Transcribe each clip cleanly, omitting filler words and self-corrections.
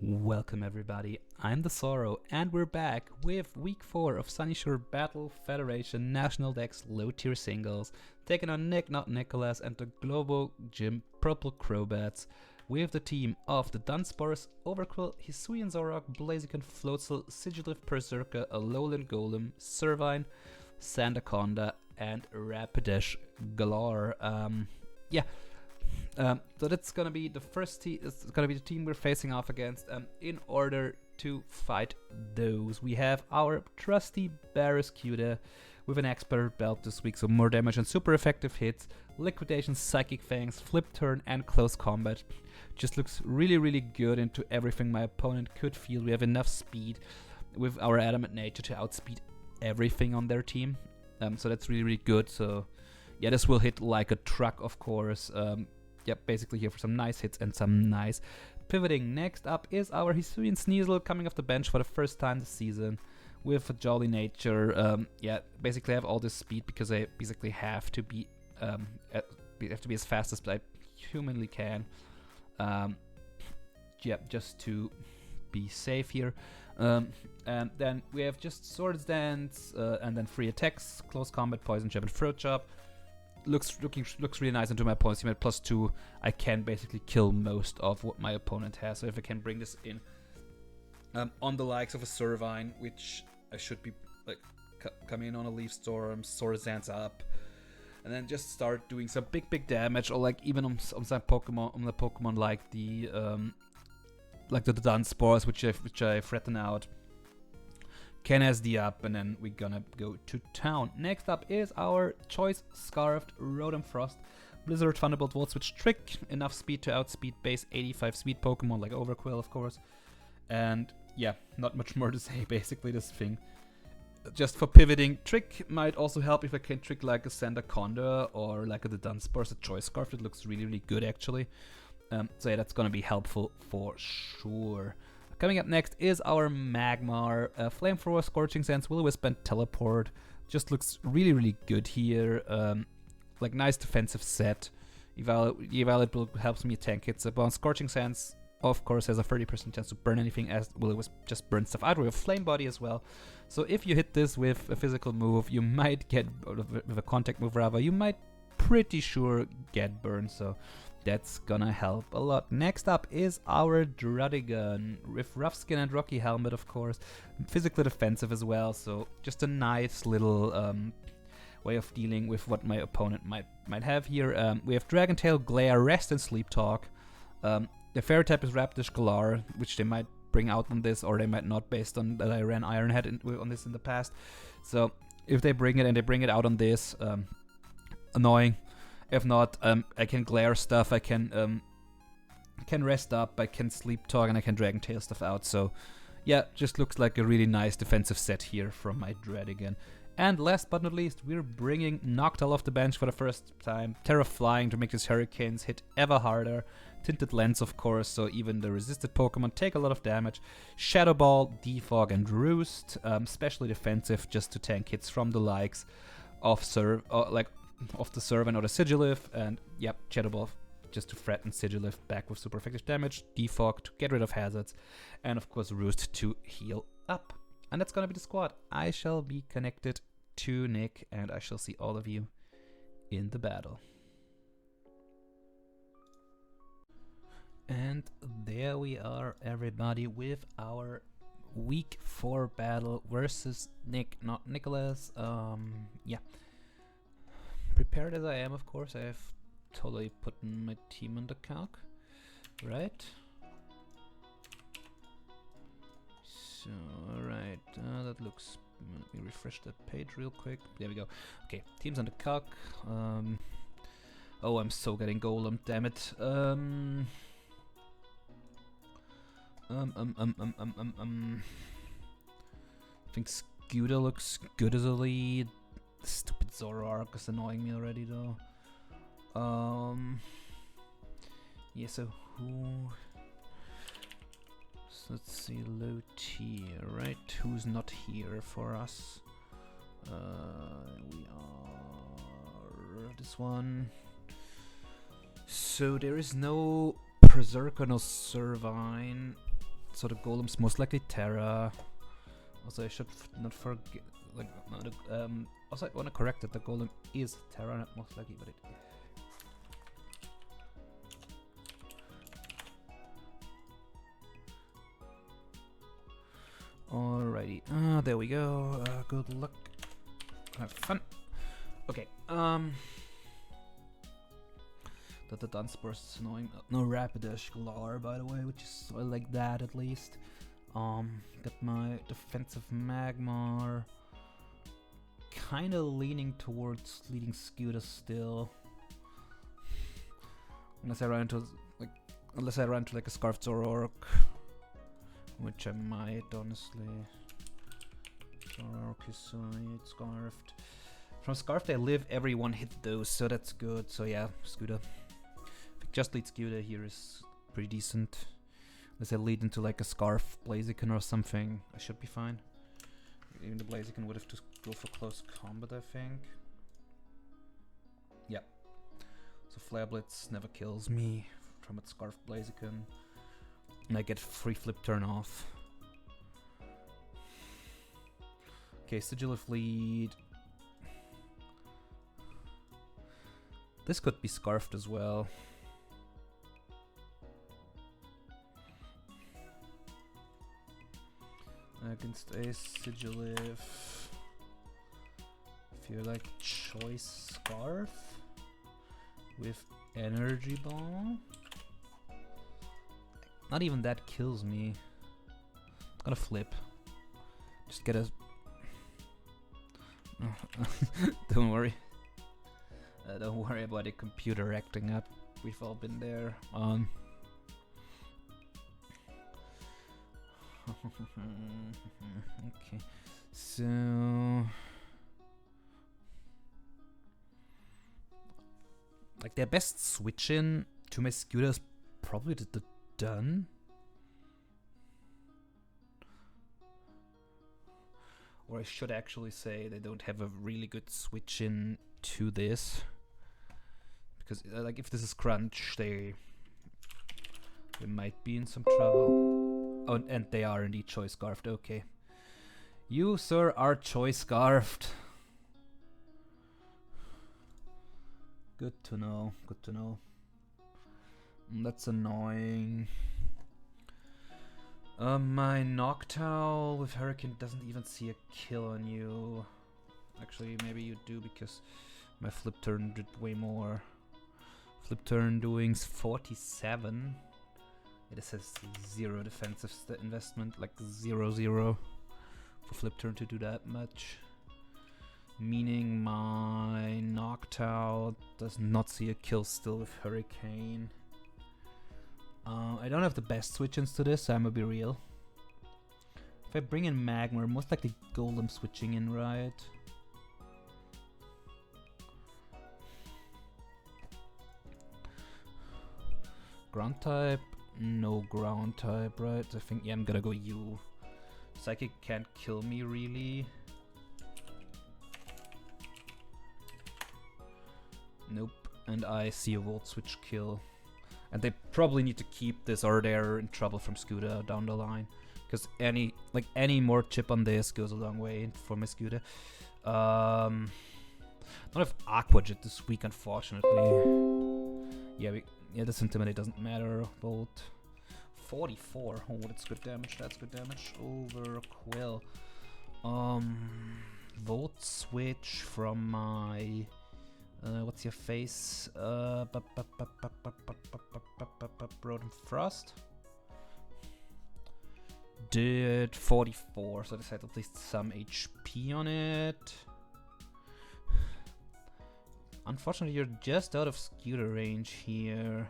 Welcome everybody, I'm the Sorrow, and we're back with week 4 of Sunyshore Battle Federation National Dex LowTier Singles, taking on nicknotnicholas and the Globo Gym Pruple Crobats, with the team of the Dudunsparce, Overquill, Hisuian Zorok, Blaziken, Floatzel, Sigilif Berserker, Alolan Golem, Servine, Sandaconda, and Rapidash Galore. So that's gonna be the first team. It's gonna be the team we're facing off against. In order to fight those, we have our trusty Barraskewda with an expert belt this week, so more damage and super effective hits, liquidation, psychic fangs, flip turn, and close combat. Just looks really good into everything my opponent could feel. We have enough speed with our adamant nature to outspeed everything on their team. So that's really good. So yeah, this will hit like a truck, of course. Yep, basically here for some nice hits and some nice pivoting. Next up is our Hisuian Sneasel coming off the bench for the first time this season with a jolly nature. Yeah, basically I have all this speed because I basically have to be as fast as I humanly can. Yeah, just to be safe here. And then we have just Swords Dance, and then free attacks, close combat, poison jab, and throat chop. Looks really nice into my opponent's team. At +2, I can basically kill most of what my opponent has. So if I can bring this in on the likes of a Servine, which I should be like coming in on a Leaf Storm, Swords Dance up, and then just start doing some big damage, or like even on some Pokemon like the Dudunsparce, which I threaten out. Can SD up, and then we're gonna go to town. Next up is our Choice Scarfed Rotom Frost Blizzard Thunderbolt Volt Switch Trick. Enough speed to outspeed base 85 speed Pokemon like Overquill, of course. And yeah, not much more to say. Basically, this thing just for pivoting. Trick might also help if I can trick like a Sandaconda or like a Dudunsparce. A Choice Scarf, it looks really good actually. So yeah, that's gonna be helpful for sure. Coming up next is our Magmar, Flamethrower, Scorching Sands, Will-O-Wisp, and Teleport. Just looks really good here. Like nice defensive set. Evaluate helps me tank hits. But Scorching Sands, of course, has a 30% chance to burn anything, as Will-O-Wisp just burns stuff out. We have Flame Body as well. So if you hit this with a physical move, you might get, with a contact move rather, you might pretty sure get burned. So that's gonna help a lot. Next up is our Druddigon with Rough Skin and Rocky Helmet, of course. Physically defensive as well, so just a nice little way of dealing with what my opponent might have here. We have Dragon Tail, Glare, Rest, and Sleep Talk. The Fairy type is Rapidash Galore, which they might bring out on this, or they might not, based on that I ran Ironhead on this in the past. So if they bring it, and they bring it out on this, annoying. If not, I can Glare stuff, I can rest up, I can Sleep Talk, and I can Dragon Tail stuff out. So yeah, just looks like a really nice defensive set here from my Druddigon. And last but not least, we're bringing Noctowl off the bench for the first time. Terra Flying to make his Hurricanes hit ever harder. Tinted Lens, of course, so even the resisted Pokemon take a lot of damage. Shadow Ball, Defog, and Roost, specially defensive just to tank hits from the likes of of the Servine or the Sigilif, and yep, Shadow Ball just to threaten Sigilif back with super effective damage, Defog to get rid of hazards, and of course Roost to heal up. And that's gonna be the squad. I shall be connected to Nick, and I shall see all of you in the battle. And there we are, everybody, with our week 4 battle versus nicknotnicholas. Yeah. Prepared as I am, of course, I have totally put my team on the calc, right? So, alright, that looks, let me refresh that page real quick. There we go. Okay, team's on the calc. Oh, I'm so getting golem, damn it. I think Scooter looks good as a lead. Stupid Zoroark is annoying me already though. Yeah, so who? So let's see, low tier, right? Who's not here for us? We are this one. So there is no Berserker, no Servine. So the golem's most likely Terra. Also, I should not forget. Like, also, I want to correct that the golem is Terra, not most likely, but it. Alrighty. There we go. Good luck. Have fun. Okay. The Dudunsparce is annoying. No Rapidash Galar, by the way, which is I like that at least. Got my defensive Magmar. Kinda leaning towards leading Scooter still. Unless I run into like a Scarfed Zoroark. Which I might, honestly. Zoroark is Scarfed. From Scarfed I live, everyone hit those, so that's good. So yeah, Scooter. If I just lead Scooter here is pretty decent. Unless I lead into like a Scarf Blaziken or something, I should be fine. Even the Blaziken would have to go for close combat, I think. Yeah. So Flare Blitz never kills me from its Scarf Blaziken. And I get free flip turn off. Okay, Sigil of Lead. This could be Scarfed as well. Against a Sigilif. If you're like Choice Scarf with Energy Ball. Not even that kills me. I'm gonna flip. Just get a. Don't worry. Don't worry about the computer acting up. We've all been there. Okay, so like their best switch in to my Scooter is probably the Dun. Or I should actually say they don't have a really good switch in to this. Because like if this is Crunch, they might be in some trouble. Oh, and they are indeed Choice Scarfed, okay. You, sir, are Choice Scarfed. Good to know, good to know. That's annoying. My Noctowl with Hurricane doesn't even see a kill on you. Actually, maybe you do because my flip turn did way more. Flip turn doing 47. It says 0 defensive investment, like 0 for flip turn to do that much. Meaning my Noctowl does not see a kill still with Hurricane. I don't have the best switch-ins to this, so I'm gonna be real. If I bring in Magmar, most likely Golem switching in, right? Ground type? No ground type, right? I think, yeah, I'm gonna go U. Psychic can't kill me, really. Nope. And I see a Volt Switch kill. And they probably need to keep this or they're in trouble from Scooter down the line. Because any more chip on this goes a long way for my Scooter. Don't have Aqua Jet this week, unfortunately. Yeah, this Intimidate doesn't matter. Bolt 44. Oh, that's good damage. That's good damage. Over Quill. Volt Switch from my. What's your face? Rotom Frost. Did 44, so this had at least some HP on it. Unfortunately, you're just out of Scooter range here.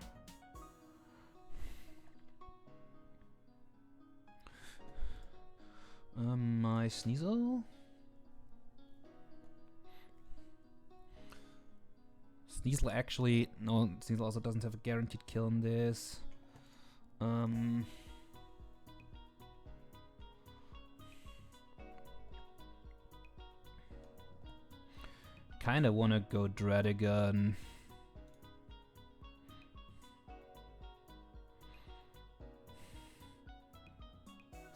My Sneasel? Sneasel actually, no, Sneasel also doesn't have a guaranteed kill on this. Kinda wanna go Dradagon.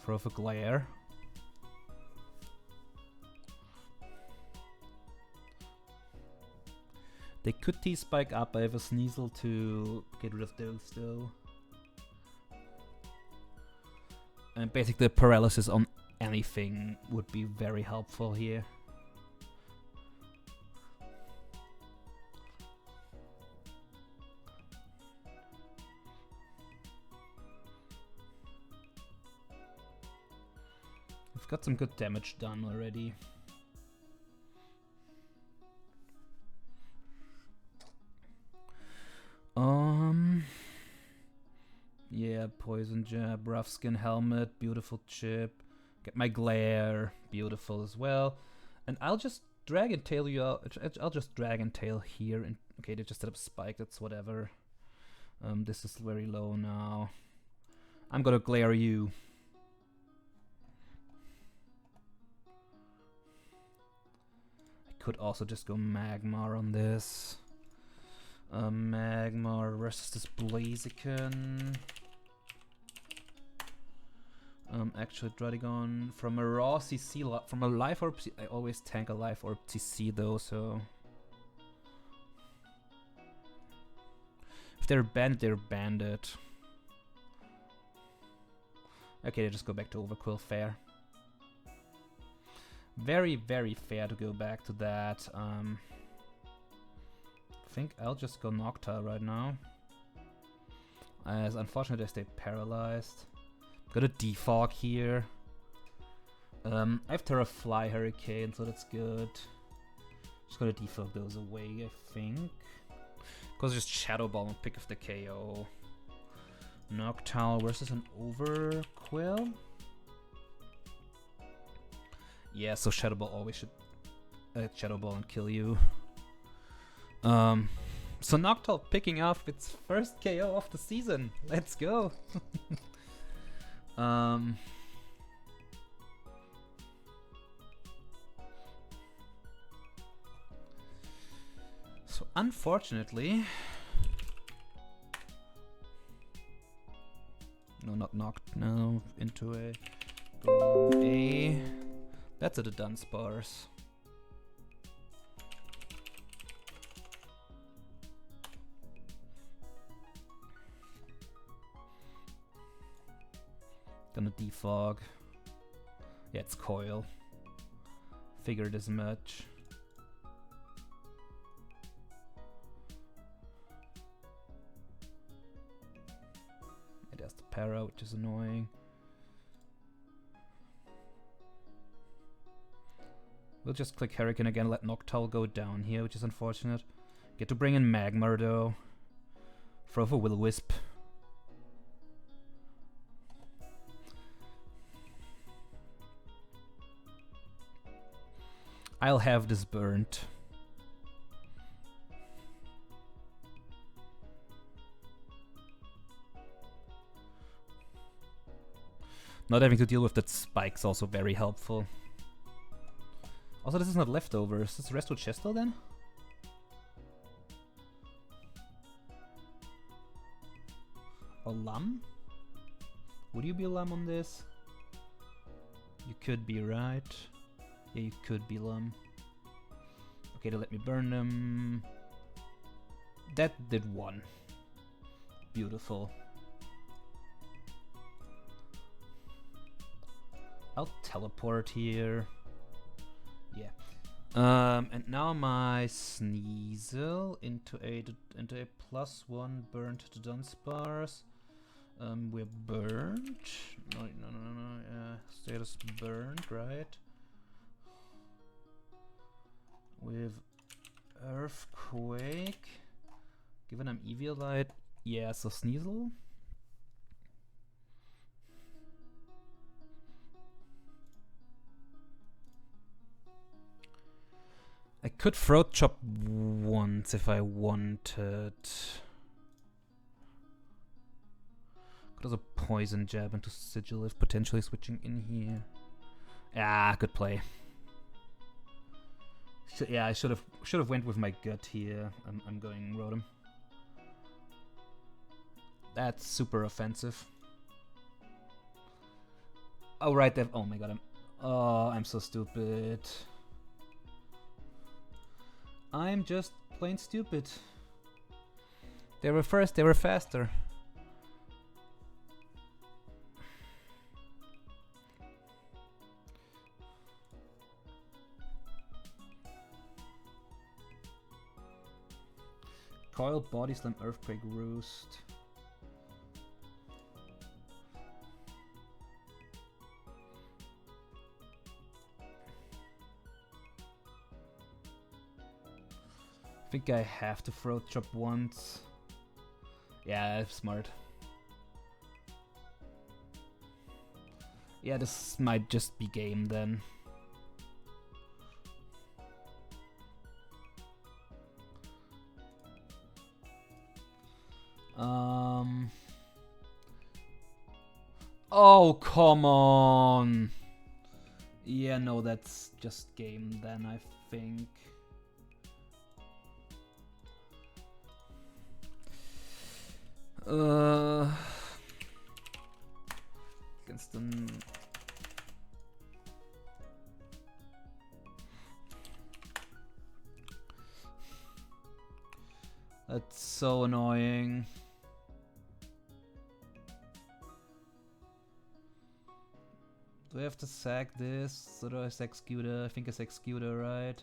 Throw off a glare. They could T-Spike up. I have a Sneasel to get rid of those though. And basically the paralysis on anything would be very helpful here. We've got some good damage done already. Yeah, Poison Jab, Rough Skin Helmet, beautiful chip. Get my Glare, beautiful as well. And I'll just Dragon Tail you out. I'll just Dragon Tail here. And okay, they just set up Spike, that's whatever. This is very low now. I'm gonna Glare you. I could also just go Magmar on this. Magmar versus this Blaziken. Actually, Druddigon from a raw CC, from a Life Orb. I always tank a Life Orb CC though, so if they're banded, they're banded. Okay, they just go back to Overquill. Fair. Very, very fair to go back to that. I think I'll just go Nocta right now, as unfortunately I stay paralyzed. Got a Defog here. I have Terra Fly Hurricane, so that's good. Just gonna Defog those away, I think. Because just Shadow Ball and pick up the KO. Noctowl versus an Overquill. Yeah, so Shadow Ball always should Shadow Ball and kill you. So Noctowl picking off its first KO of the season. Let's go. So unfortunately, no, not knocked. No, into a A. That's a Dudunsparce. Gonna defog. Yeah, it's Coil. Figured as much. It has the para, which is annoying. We'll just click Hurricane again, let Noctowl go down here, which is unfortunate. Get to bring in Magmar though. Throw for Will-O-Wisp. I'll have this burnt. Not having to deal with that spike's also very helpful. Also, this is not leftovers. Is this Resto Chesto then? Or Lum? Would you be a Lum on this? You could be, right? Yeah, you could be Lum. Okay, they let me burn them. That did one. Beautiful. I'll teleport here. Yeah. And now my Sneasel into a +1 burnt to Dudunsparce. We're burnt. No. Status burnt, right? With Earthquake. Given I'm Eviolite. Yeah, so Sneasel. I could Throat Chop once if I wanted. Could also Poison Jab into Sigil if potentially switching in here. Ah, good play. Yeah, I should have went with my gut here. I'm going Rotom. That's super offensive. Oh right, they've. Oh my god, I'm so stupid. I'm just plain stupid. They were first. They were faster. Coil, Body Slam, Earthquake, Roost. I think I have to throat chop once. Yeah, that's smart. Yeah, this might just be game then. Oh, come on. Yeah, no, that's just game then, I think. Against them. That's so annoying. Do I have to sack this? Or do I sack Scooter? I think I sack Scooter, right?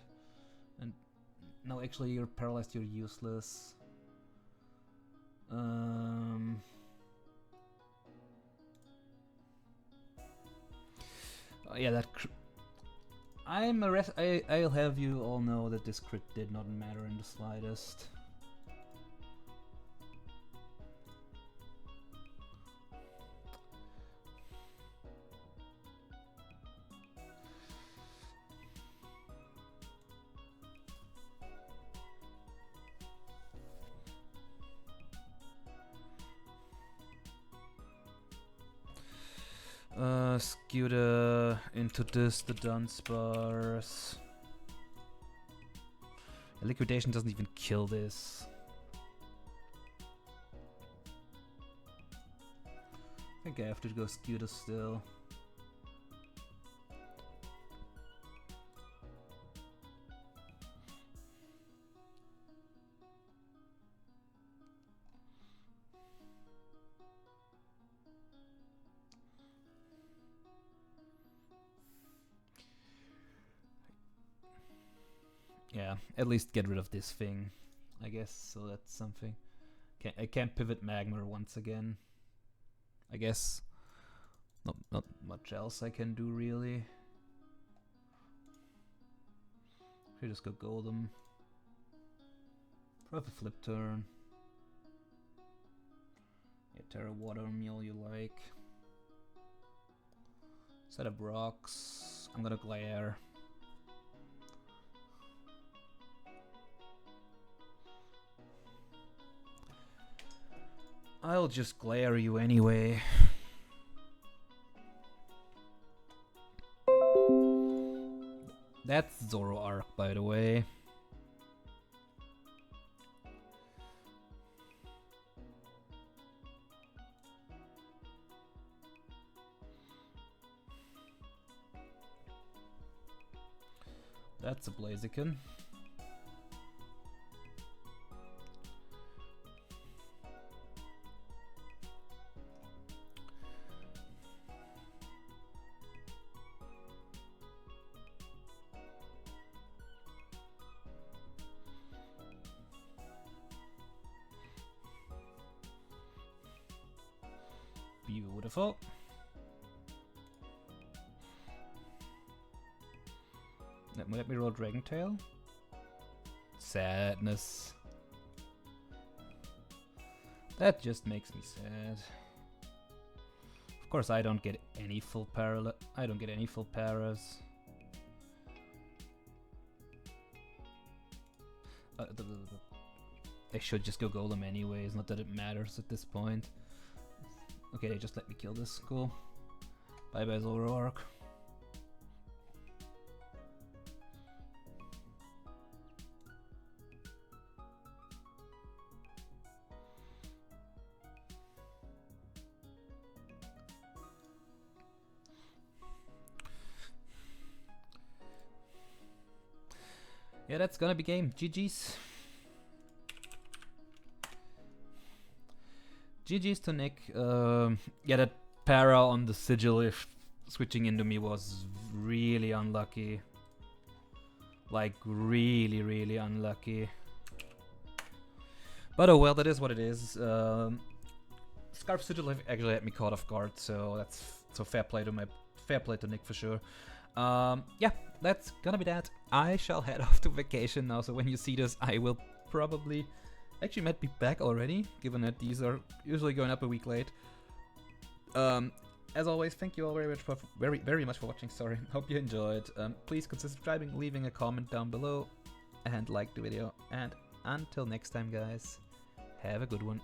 And no, actually you're paralyzed, you're useless. Oh, yeah, that I'll have you all know that this crit did not matter in the slightest. Scooter into this, the Dudunsparce. Liquidation doesn't even kill this. I think I have to go Scooter still. Yeah, at least get rid of this thing, I guess, so that's something. I can't pivot Magmar once again. I guess not much else I can do really. Should just go Golem. Probably flip turn. Yeah, Terra Water Meal you like. Set up rocks. I'm gonna glare. I'll just glare you anyway. That's Zoroark, by the way. That's a Blaziken. Beautiful. Let me roll Dragon Tail. Sadness. That just makes me sad. Of course, I don't get any full I don't get any full paras. I should just go Golem anyways, not that it matters at this point. Okay, they just let me kill this. Cool. Bye bye, Zoroark. Yeah, that's gonna be game. GG's. GG's to Nick. Yeah, that para on the sigil if switching into me was really unlucky. Like, really, really unlucky. But oh well, that is what it is. Scarf sigil actually had me caught off guard, so that's fair play to Nick for sure. Yeah, that's gonna be that. I shall head off to vacation now, so when you see this, I will probably actually might be back already, given that these are usually going up a week late. As always, thank you all very much for watching. Sorry, hope you enjoyed. Please consider subscribing, leaving a comment down below, and like the video. And until next time, guys, have a good one.